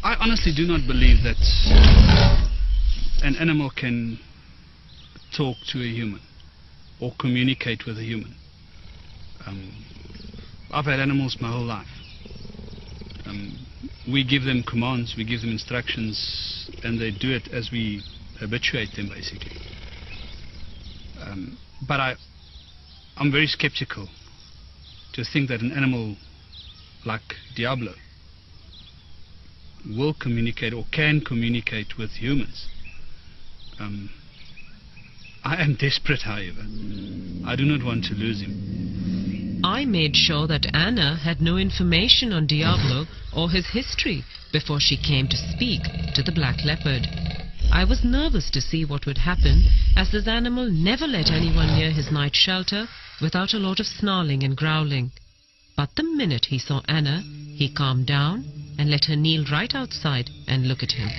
I honestly do not believe that an animal can talk to a human or communicate with a human. I've had animals my whole life. We give them commands, we give them instructions, and they do it as we habituate them, basically. But I'm very skeptical to think that an animal like Diablo will communicate or can communicate with humans. I am desperate, however. I do not want to lose him. I made sure that Anna had no information on Diablo or his history before she came to speak to the black leopard. I was nervous to see what would happen, as this animal never let anyone near his night shelter without a lot of snarling and growling. But the minute he saw Anna, he calmed down and let her kneel right outside and look at him.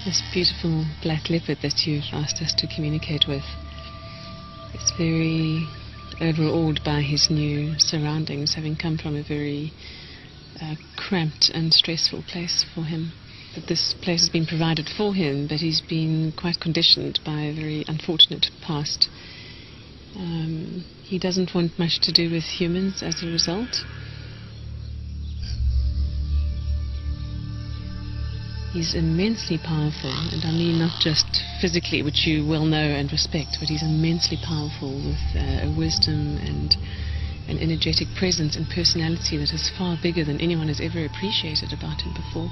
This beautiful black leopard that you've asked us to communicate with is very overawed by his new surroundings, having come from a very cramped and stressful place for him. But this place has been provided for him, but he's been quite conditioned by a very unfortunate past. He doesn't want much to do with humans as a result. He's immensely powerful, and I mean not just physically, which you well know and respect, but he's immensely powerful with a wisdom and an energetic presence and personality that is far bigger than anyone has ever appreciated about him before.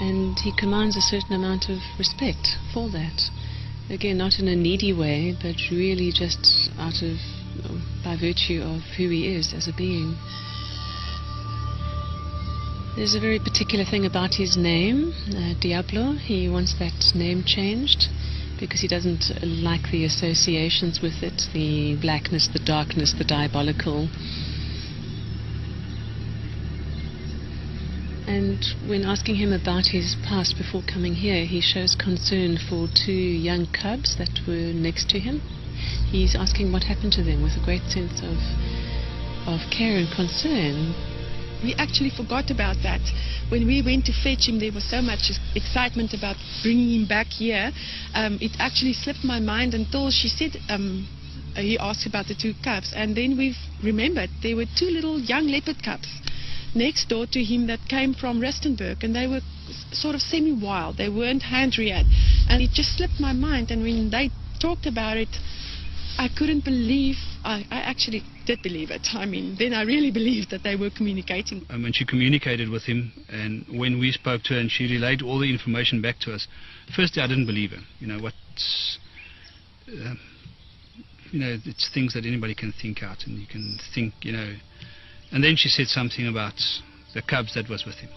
And he commands a certain amount of respect for that. Again, not in a needy way, but really just by virtue of who he is as a being. There's a very particular thing about his name, Diablo. He wants that name changed because he doesn't like the associations with it, the blackness, the darkness, the diabolical. And when asking him about his past before coming here, he shows concern for two young cubs that were next to him. He's asking what happened to them with a great sense of care and concern. We actually forgot about that. When we went to fetch him, there was so much excitement about bringing him back here. It actually slipped my mind until she said, he asked about the two cubs, and then we've remembered there were two little young leopard cubs next door to him that came from Rustenburg, and they were sort of semi-wild. They weren't hand-reared, and it just slipped my mind. And when they talked about it, I couldn't believe. I actually did believe it. I mean, then I really believed that they were communicating. And she communicated with him, and when we spoke to her and she relayed all the information back to us, firstly I didn't believe her. It's things that anybody can think out, and you can think, And then she said something about the cubs that were with him.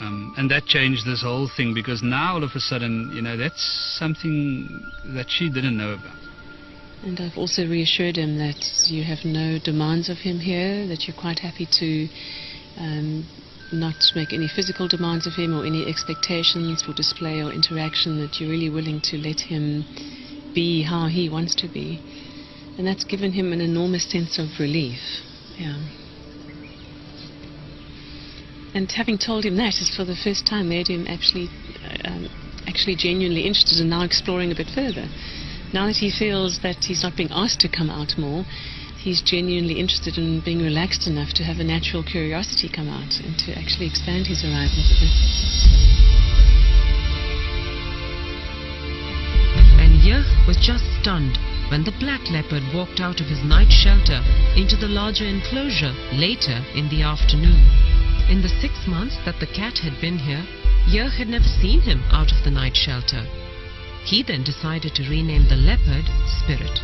And that changed this whole thing, because now all of a sudden, that's something that she didn't know about. And I've also reassured him that you have no demands of him here, that you're quite happy to not make any physical demands of him or any expectations for display or interaction, that you're really willing to let him be how he wants to be. And that's given him an enormous sense of relief. Yeah. And having told him that has for the first time made him actually genuinely interested and now exploring a bit further. Now that he feels that he's not being asked to come out more, he's genuinely interested in being relaxed enough to have a natural curiosity come out and to actually expand his horizons a bit. And Yeh was just stunned when the black leopard walked out of his night shelter into the larger enclosure later in the afternoon. In the 6 months that the cat had been here, Yeh had never seen him out of the night shelter. He then decided to rename the leopard Spirit.